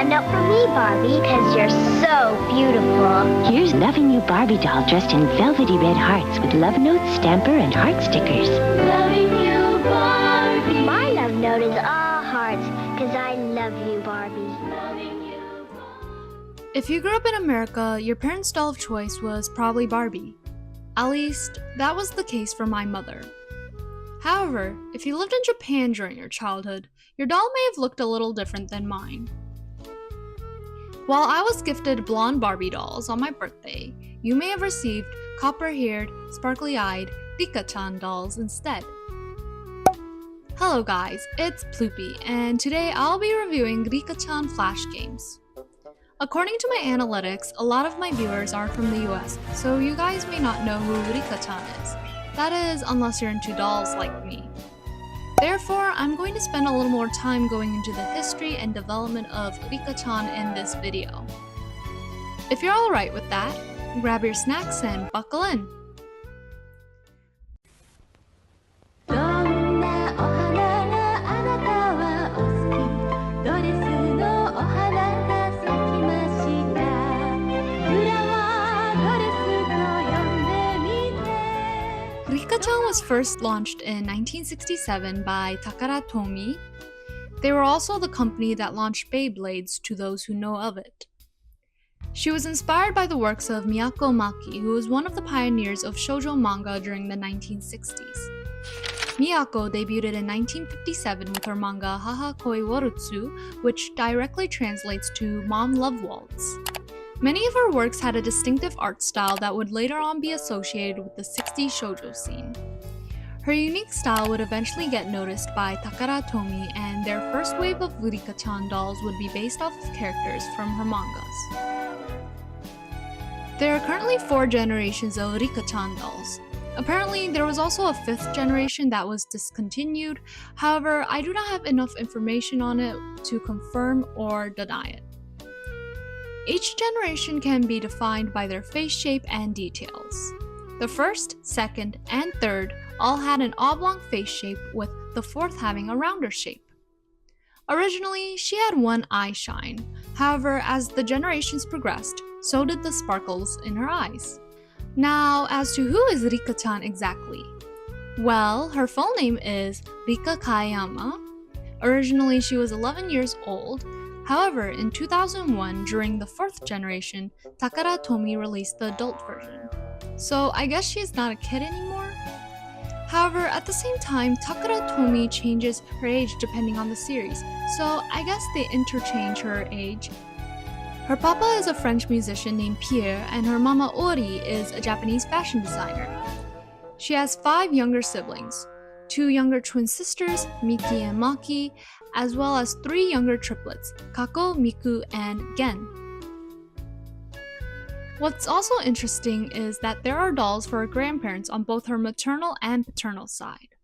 a note from me, Barbie, because you're so beautiful. Here's loving you Barbie doll dressed in velvety red hearts with love notes, stamper, and heart stickers. Loving you, Barbie. My love note is all hearts, because I love you, Barbie. If you grew up in America, your parents' doll of choice was probably Barbie. At least, that was the case for my mother. However, if you lived in Japan during your childhood, your doll may have looked a little different than mine. While I was gifted blonde Barbie dolls on my birthday, you may have received copper-haired, sparkly-eyed Licca-chan dolls instead. Hello guys, it's Ploopy, and today I'll be reviewing Licca-chan Flash games. According to my analytics, a lot of my viewers are from the US, so you guys may not know who Licca-chan is. That is, unless you're into dolls like me. Therefore, I'm going to spend a little more time going into the history and development of Licca-chan in this video. If you're alright with that, grab your snacks and buckle in. Licca-chan was first launched in 1967 by Takara Tomy. They were also the company that launched Beyblades to those who know of it. She was inspired by the works of Miyako Maki, who was one of the pioneers of shoujo manga during the 1960s. Miyako debuted in 1957 with her manga Haha Koi Warutsu, which directly translates to Mom Love Waltz. Many of her works had a distinctive art style that would later on be associated with the 60s shoujo scene. Her unique style would eventually get noticed by Takara Tomy, and their first wave of Licca-chan dolls would be based off of characters from her mangas. There are currently 4 generations of Licca-chan dolls. Apparently, there was also a 5th generation that was discontinued, however, I do not have enough information on it to confirm or deny it. Each generation can be defined by their face shape and details. The first, second, and third all had an oblong face shape, with the 4th having a rounder shape. Originally, she had one eye shine. However, as the generations progressed, so did the sparkles in her eyes. Now, as to who is Licca-chan exactly? Well, her full name is Rika Kayama. Originally, she was 11 years old. However, in 2001, during the 4th generation, Takara Tomy released the adult version. So I guess she's not a kid anymore? However, at the same time, Takara Tomy changes her age depending on the series, so I guess they interchange her age. Her papa is a French musician named Pierre, and her mama Ori is a Japanese fashion designer. She has 5 younger siblings, 2 younger twin sisters, Miki and Maki, as well as 3 younger triplets, Kako, Miku, and Gen. What's also interesting is that there are dolls for her grandparents on both her maternal and paternal side.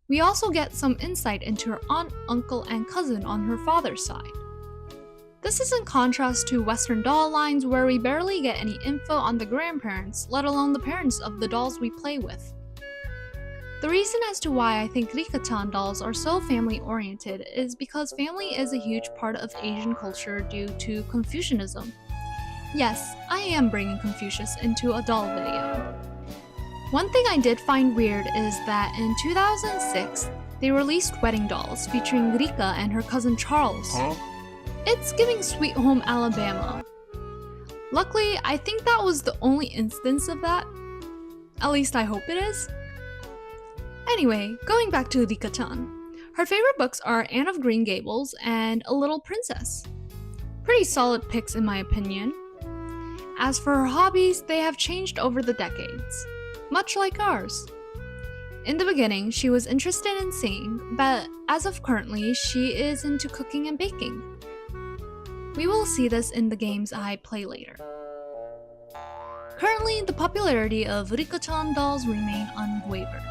We also get some insight into her aunt, uncle, and cousin on her father's side. This is in contrast to Western doll lines where we barely get any info on the grandparents, let alone the parents of the dolls we play with. The reason as to why I think Licca-chan dolls are so family-oriented is because family is a huge part of Asian culture due to Confucianism. Yes, I am bringing Confucius into a doll video. One thing I did find weird is that in 2006, they released wedding dolls featuring Rika and her cousin Charles. It's giving Sweet Home Alabama. Luckily, I think that was the only instance of that. At least I hope it is. Anyway, going back to Licca-chan. Her favorite books are Anne of Green Gables and A Little Princess. Pretty solid picks in my opinion. As for her hobbies, they have changed over the decades, much like ours. In the beginning, she was interested in singing, but as of currently, she is into cooking and baking. We will see this in the games I play later. Currently, the popularity of Licca-chan dolls remain unwavered.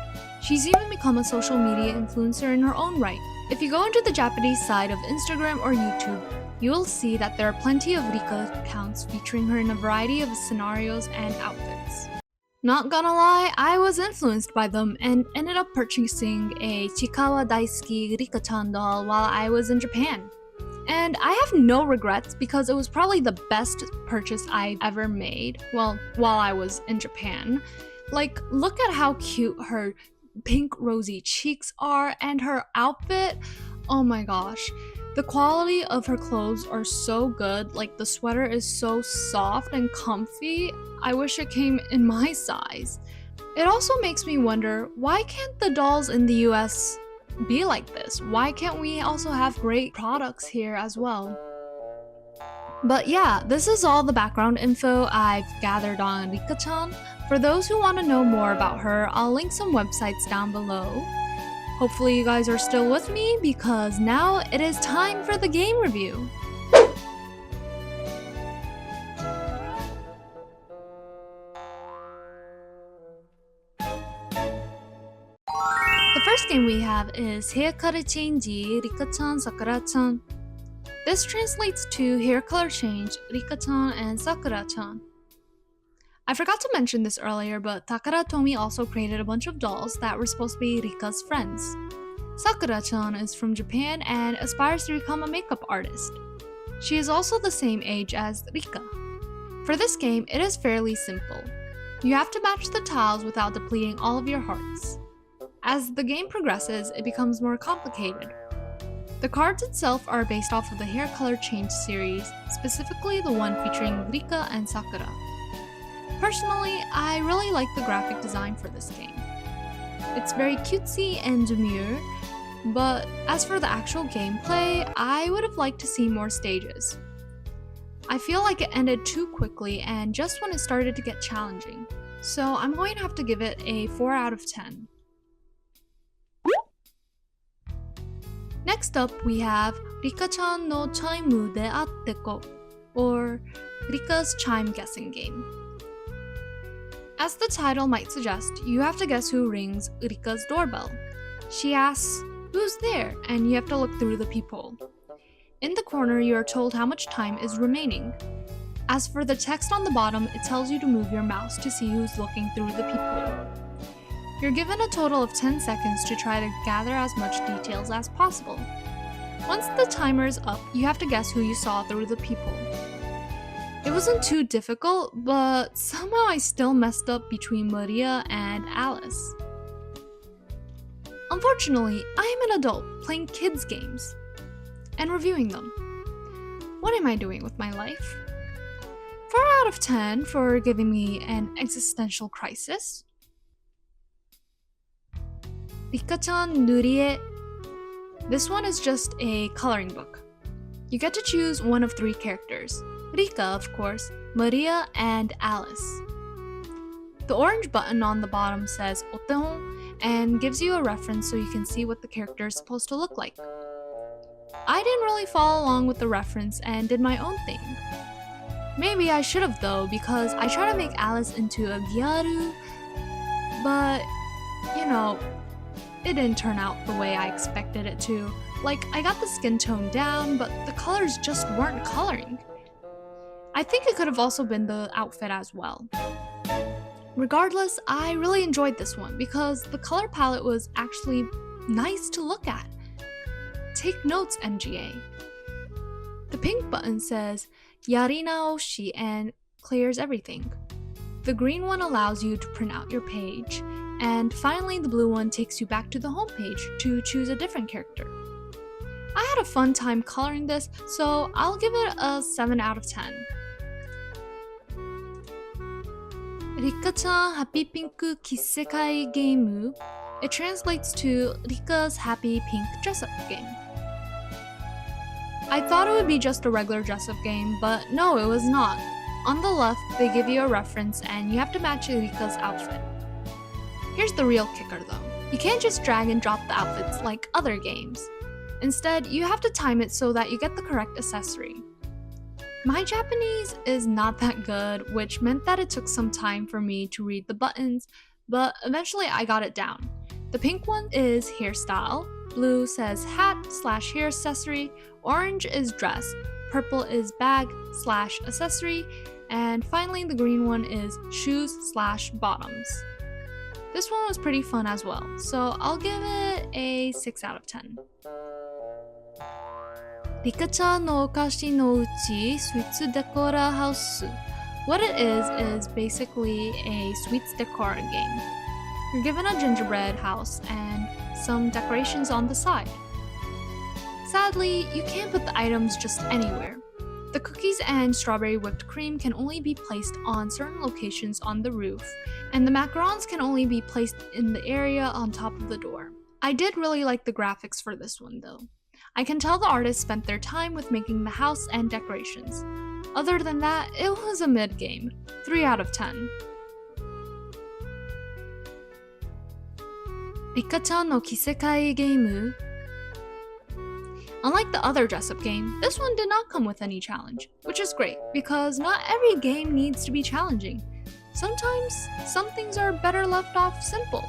She's even become a social media influencer in her own right. If you go into the Japanese side of Instagram or YouTube, you will see that there are plenty of Rika accounts featuring her in a variety of scenarios and outfits. Not gonna lie, I was influenced by them and ended up purchasing a Chikawa Daisuki Licca-chan doll while I was in Japan. And I have no regrets because it was probably the best purchase I've ever made, well, while I was in Japan. Like, look at how cute her pink rosy cheeks are and her outfit. Oh my gosh. The quality of her clothes are so good. Like, the sweater is so soft and comfy. I wish it came in my size. It also makes me wonder, why can't the dolls in the US be like this? Why can't we also have great products here as well? But yeah, this is all the background info I've gathered on Licca-chan. For those who want to know more about her, I'll link some websites down below. Hopefully you guys are still with me because now it is time for the game review. The first game we have is Hair Color Change, Licca-chan, Sakura-chan. This translates to Hair Color Change, Licca-chan and Sakura-chan. I forgot to mention this earlier, but Takara Tomy also created a bunch of dolls that were supposed to be Rika's friends. Sakura-chan is from Japan and aspires to become a makeup artist. She is also the same age as Rika. For this game, it is fairly simple. You have to match the tiles without depleting all of your hearts. As the game progresses, it becomes more complicated. The cards itself are based off of the Hair Color Change series, specifically the one featuring Rika and Sakura. Personally, I really like the graphic design for this game. It's very cutesy and demure, but as for the actual gameplay, I would have liked to see more stages. I feel like it ended too quickly and just when it started to get challenging, so I'm going to have to give it a 4 out of 10. Next up, we have Licca-chan no chaimu de atteko, or Rika's chime guessing game. As the title might suggest, you have to guess who rings Rika's doorbell. She asks, "Who's there?" and you have to look through the peephole. In the corner, you are told how much time is remaining. As for the text on the bottom, it tells you to move your mouse to see who's looking through the peephole. You're given a total of 10 seconds to try to gather as much details as possible. Once the timer is up, you have to guess who you saw through the peephole. It wasn't too difficult, but somehow I still messed up between Maria and Alice. Unfortunately, I am an adult playing kids' games and reviewing them. What am I doing with my life? 4 out of 10 for giving me an existential crisis. Licca-chan Nurie. This one is just a coloring book. You get to choose one of 3 characters. Rika, of course, Maria, and Alice. The orange button on the bottom says Oteon and gives you a reference so you can see what the character is supposed to look like. I didn't really follow along with the reference and did my own thing. Maybe I should have though, because I try to make Alice into a gyaru, but you know, it didn't turn out the way I expected it to. Like, I got the skin tone down, but the colors just weren't coloring. I think it could have also been the outfit as well. Regardless, I really enjoyed this one because the color palette was actually nice to look at. Take notes, MGA. The pink button says Yari Naoshi and clears everything. The green one allows you to print out your page, and finally the blue one takes you back to the home page to choose a different character. I had a fun time coloring this, so I'll give it a 7 out of 10. Licca-chan Happy Pink Kissekai Game. It translates to Rika's Happy Pink Dress-Up Game. I thought it would be just a regular dress-up game, but no, it was not. On the left, they give you a reference and you have to match Rika's outfit. Here's the real kicker though. You can't just drag and drop the outfits like other games. Instead, you have to time it so that you get the correct accessory. My Japanese is not that good, which meant that it took some time for me to read the buttons, but eventually I got it down. The pink one is hairstyle, blue says hat/hair accessory, orange is dress, purple is bag/accessory, and finally the green one is shoes/bottoms. This one was pretty fun as well, so I'll give it a 6 out of 10. Licca-chan no okashi no uchi sweets decora house. What it is basically a sweets decor game. You're given a gingerbread house and some decorations on the side. Sadly, you can't put the items just anywhere. The cookies and strawberry whipped cream can only be placed on certain locations on the roof, and the macarons can only be placed in the area on top of the door. I did really like the graphics for this one though. I can tell the artists spent their time with making the house and decorations. Other than that, it was a mid-game, 3 out of 10. Licca-chan no kisekai game. Unlike the other dress-up game, this one did not come with any challenge, which is great because not every game needs to be challenging. Sometimes, some things are better left off simple.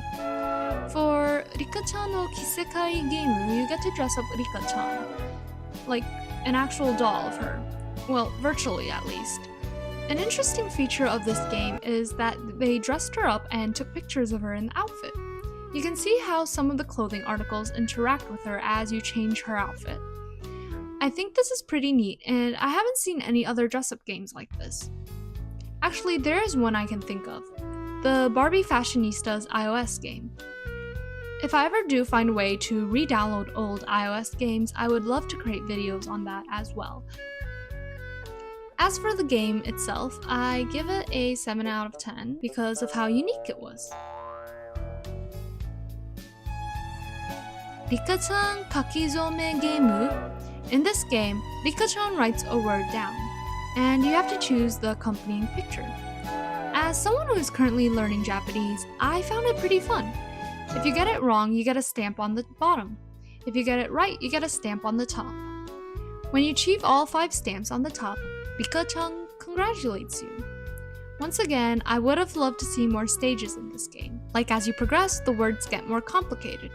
For Licca-chan no kisekai game, you get to dress up Licca-chan, like an actual doll of her. Well, virtually at least. An interesting feature of this game is that they dressed her up and took pictures of her in the outfit. You can see how some of the clothing articles interact with her as you change her outfit. I think this is pretty neat, and I haven't seen any other dress-up games like this. Actually, there is one I can think of, the Barbie Fashionistas iOS game. If I ever do find a way to re-download old iOS games, I would love to create videos on that as well. As for the game itself, I give it a 7 out of 10 because of how unique it was. Licca-chan kakizome game. In this game, Licca-chan writes a word down, and you have to choose the accompanying picture. As someone who is currently learning Japanese, I found it pretty fun. If you get it wrong, you get a stamp on the bottom. If you get it right, you get a stamp on the top. When you achieve all 5 stamps on the top, Licca-chan congratulates you. Once again, I would have loved to see more stages in this game. Like as you progress, the words get more complicated.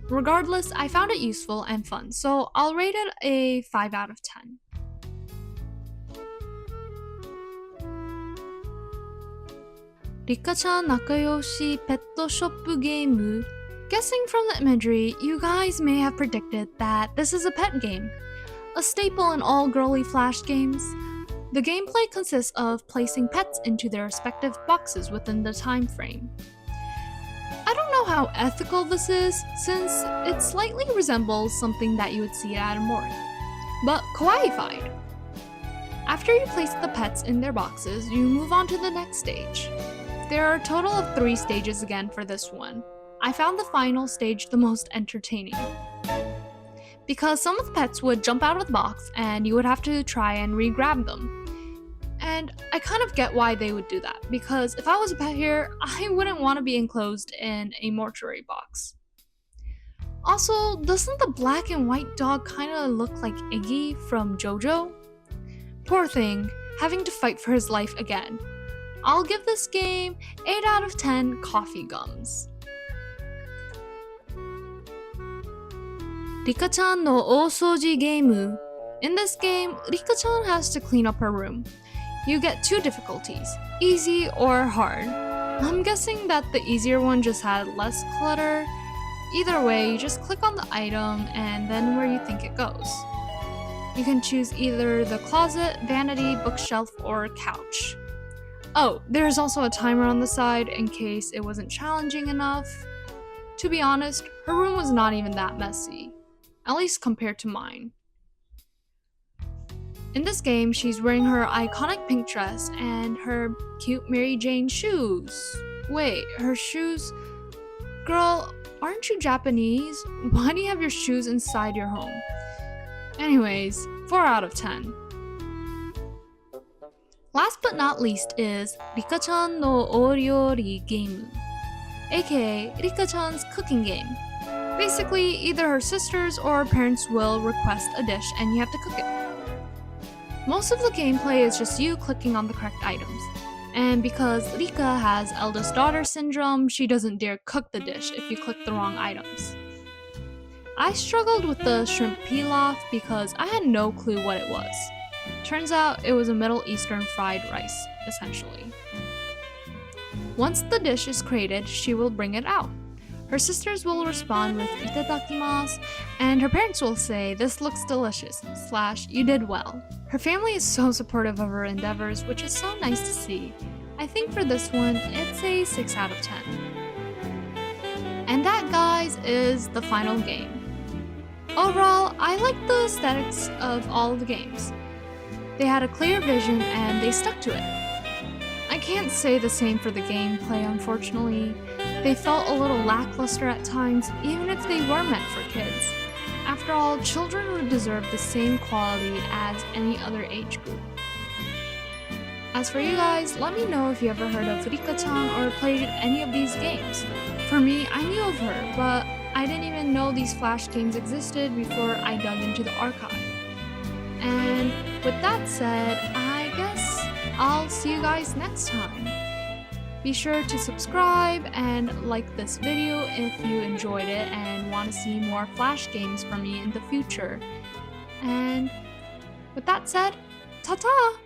Regardless, I found it useful and fun, so I'll rate it a 5 out of 10. Licca-chan nakayoshi pet shop game. Guessing from the imagery, you guys may have predicted that this is a pet game. A staple in all girly flash games. The gameplay consists of placing pets into their respective boxes within the time frame. I don't know how ethical this is, since it slightly resembles something that you would see at a morgue, but kawaii-fied. After you place the pets in their boxes, you move on to the next stage. There are a total of 3 stages again for this one. I found the final stage the most entertaining, because some of the pets would jump out of the box and you would have to try and re-grab them. And I kind of get why they would do that, because if I was a pet here, I wouldn't want to be enclosed in a mortuary box. Also, doesn't the black and white dog kind of look like Iggy from JoJo? Poor thing, having to fight for his life again. I'll give this game 8 out of 10 coffee gums. Licca-chan no osouji game. In this game, Licca-chan has to clean up her room. You get 2 difficulties, easy or hard. I'm guessing that the easier one just had less clutter. Either way, you just click on the item and then where you think it goes. You can choose either the closet, vanity, bookshelf, or couch. Oh, there's also a timer on the side in case it wasn't challenging enough. To be honest, her room was not even that messy, at least compared to mine. In this game, she's wearing her iconic pink dress and her cute Mary Jane shoes. Wait, her shoes? Girl, aren't you Japanese? Why do you have your shoes inside your home? Anyways, 4 out of 10. Last but not least is Licca-chan no oryori game, aka Licca-chan's cooking game. Basically, either her sisters or parents will request a dish and you have to cook it. Most of the gameplay is just you clicking on the correct items, and because Licca has eldest daughter syndrome, she doesn't dare cook the dish if you click the wrong items. I struggled with the shrimp pilaf because I had no clue what it was. Turns out it was a Middle Eastern fried rice, essentially. Once the dish is created, she will bring it out. Her sisters will respond with "itadakimasu," and her parents will say, "This looks delicious," / "You did well." Her family is so supportive of her endeavors, which is so nice to see. I think for this one, it's a 6 out of 10. And that, guys, is the final game. Overall, I like the aesthetics of all of the games. They had a clear vision and they stuck to it. I can't say the same for the gameplay, unfortunately. They felt a little lackluster at times, even if they were meant for kids. After all, children would deserve the same quality as any other age group. As for you guys, let me know if you ever heard of Licca-chan or played any of these games. For me, I knew of her, but I didn't even know these Flash games existed before I dug into the archive. And with that said, I guess I'll see you guys next time. Be sure to subscribe and like this video if you enjoyed it and want to see more Flash games from me in the future. And with that said, ta-ta!